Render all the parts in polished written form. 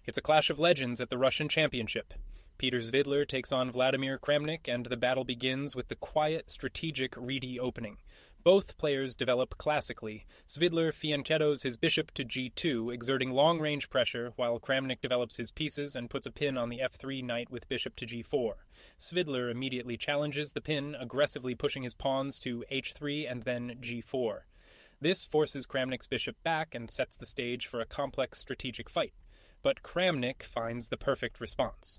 It's a clash of legends at the Russian Championship. Peter Svidler takes on Vladimir Kramnik, and the battle begins with the quiet, strategic, reedy opening. Both players develop classically. Svidler fianchettos his bishop to g2, exerting long-range pressure, while Kramnik develops his pieces and puts a pin on the f3 knight with bishop to g4. Svidler immediately challenges the pin, aggressively pushing his pawns to h3 and then g4. This forces Kramnik's bishop back and sets the stage for a complex strategic fight. But Kramnik finds the perfect response.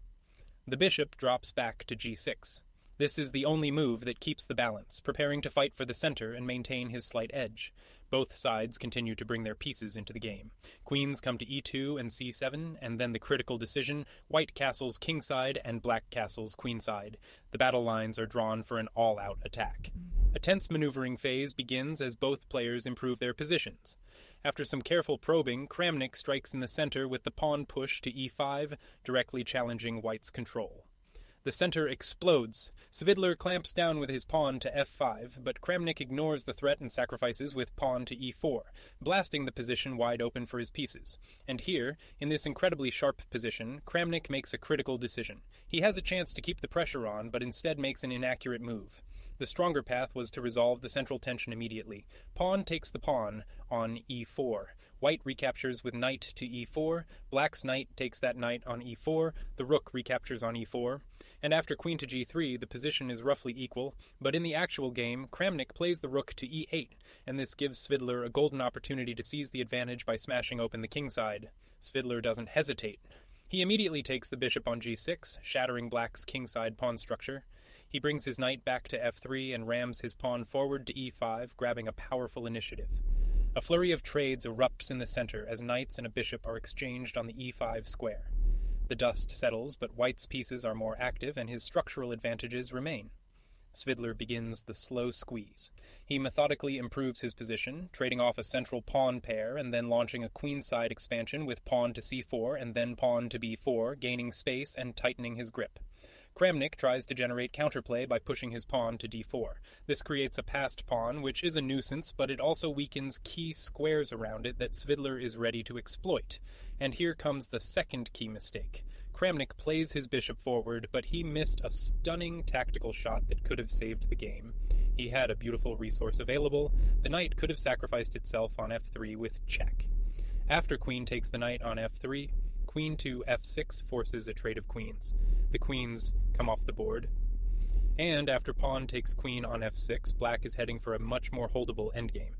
The bishop drops back to g6. This is the only move that keeps the balance, preparing to fight for the center and maintain his slight edge. Both sides continue to bring their pieces into the game. Queens come to e2 and c7, and then the critical decision, white castles kingside and black castles queenside. The battle lines are drawn for an all-out attack. A tense maneuvering phase begins as both players improve their positions. After some careful probing, Kramnik strikes in the center with the pawn push to e5, directly challenging white's control. The center explodes. Svidler clamps down with his pawn to f5, but Kramnik ignores the threat and sacrifices with pawn to e4, blasting the position wide open for his pieces. And here, in this incredibly sharp position, Kramnik makes a critical decision. He has a chance to keep the pressure on, but instead makes an inaccurate move. The stronger path was to resolve the central tension immediately. Pawn takes the pawn on e4. White recaptures with knight to e4. Black's knight takes that knight on e4. The rook recaptures on e4. And after queen to g3, the position is roughly equal, but in the actual game, Kramnik plays the rook to e8, and this gives Svidler a golden opportunity to seize the advantage by smashing open the kingside. Svidler doesn't hesitate. He immediately takes the bishop on g6, shattering black's kingside pawn structure. He brings his knight back to f3 and rams his pawn forward to e5, grabbing a powerful initiative. A flurry of trades erupts in the center as knights and a bishop are exchanged on the e5 square. The dust settles, but white's pieces are more active and his structural advantages remain. Svidler begins the slow squeeze. He methodically improves his position, trading off a central pawn pair and then launching a queenside expansion with pawn to c4 and then pawn to b4, gaining space and tightening his grip. Kramnik tries to generate counterplay by pushing his pawn to d4. This creates a passed pawn, which is a nuisance, but it also weakens key squares around it that Svidler is ready to exploit. And here comes the second key mistake. Kramnik plays his bishop forward, but he missed a stunning tactical shot that could have saved the game. He had a beautiful resource available. The knight could have sacrificed itself on f3 with check. After queen takes the knight on f3, queen to f6 forces a trade of queens. The queens come off the board. And after pawn takes queen on f6, black is heading for a much more holdable endgame.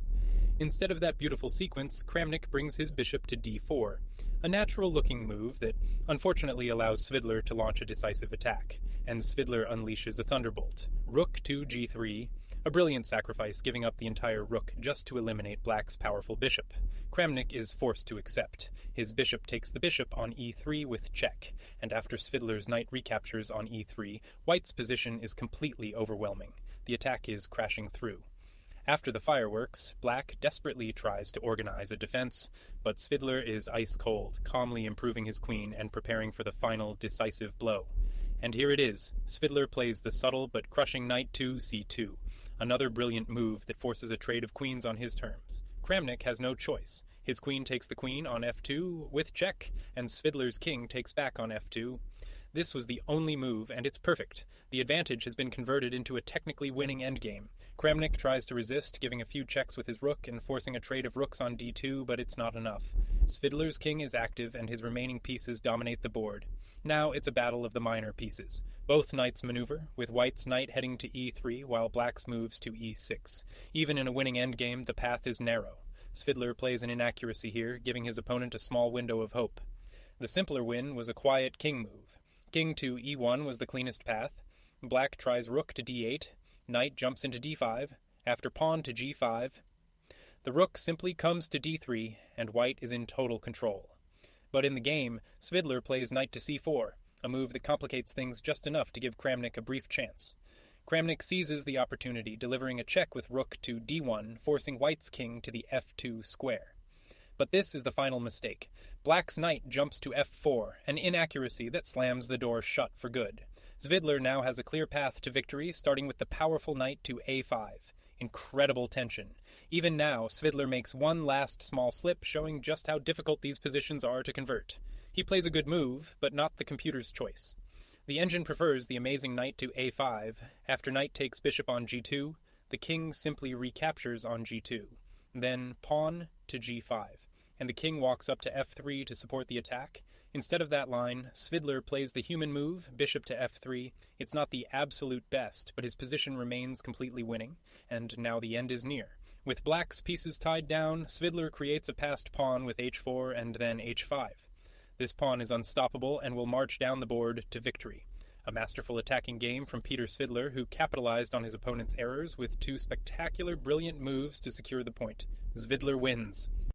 Instead of that beautiful sequence, Kramnik brings his bishop to d4, a natural-looking move that unfortunately allows Svidler to launch a decisive attack, and Svidler unleashes a thunderbolt. Rook to g3, a brilliant sacrifice, giving up the entire rook just to eliminate black's powerful bishop. Kramnik is forced to accept. His bishop takes the bishop on e3 with check, and after Svidler's knight recaptures on e3, white's position is completely overwhelming. The attack is crashing through. After the fireworks, black desperately tries to organize a defense, but Svidler is ice-cold, calmly improving his queen and preparing for the final decisive blow. And here it is. Svidler plays the subtle but crushing knight to c2, another brilliant move that forces a trade of queens on his terms. Kramnik has no choice. His queen takes the queen on f2 with check, and Svidler's king takes back on f2. This was the only move, and it's perfect. The advantage has been converted into a technically winning endgame. Kramnik tries to resist, giving a few checks with his rook and forcing a trade of rooks on d2, but it's not enough. Svidler's king is active, and his remaining pieces dominate the board. Now it's a battle of the minor pieces. Both knights maneuver, with white's knight heading to e3, while black's moves to e6. Even in a winning endgame, the path is narrow. Svidler plays an inaccuracy here, giving his opponent a small window of hope. The simpler win was a quiet king move. King to e1 was the cleanest path. Black tries rook to d8. Knight jumps into d5. After pawn to g5. The rook simply comes to d3, and white is in total control. But in the game, Svidler plays knight to c4, a move that complicates things just enough to give Kramnik a brief chance. Kramnik seizes the opportunity, delivering a check with rook to d1, forcing white's king to the f2 square. But this is the final mistake. Black's knight jumps to f4, an inaccuracy that slams the door shut for good. Svidler now has a clear path to victory, starting with the powerful knight to a5. Incredible tension. Even now, Svidler makes one last small slip, showing just how difficult these positions are to convert. He plays a good move, but not the computer's choice. The engine prefers the amazing knight to a5. After knight takes bishop on g2, the king simply recaptures on g2. Then pawn to g5, and the king walks up to f3 to support the attack. Instead of that line, Svidler plays the human move, bishop to f3. It's not the absolute best, but his position remains completely winning, and now the end is near. With black's pieces tied down, Svidler creates a passed pawn with h4 and then h5. This pawn is unstoppable and will march down the board to victory. A masterful attacking game from Peter Svidler, who capitalized on his opponent's errors with two spectacular, brilliant moves to secure the point. Svidler wins.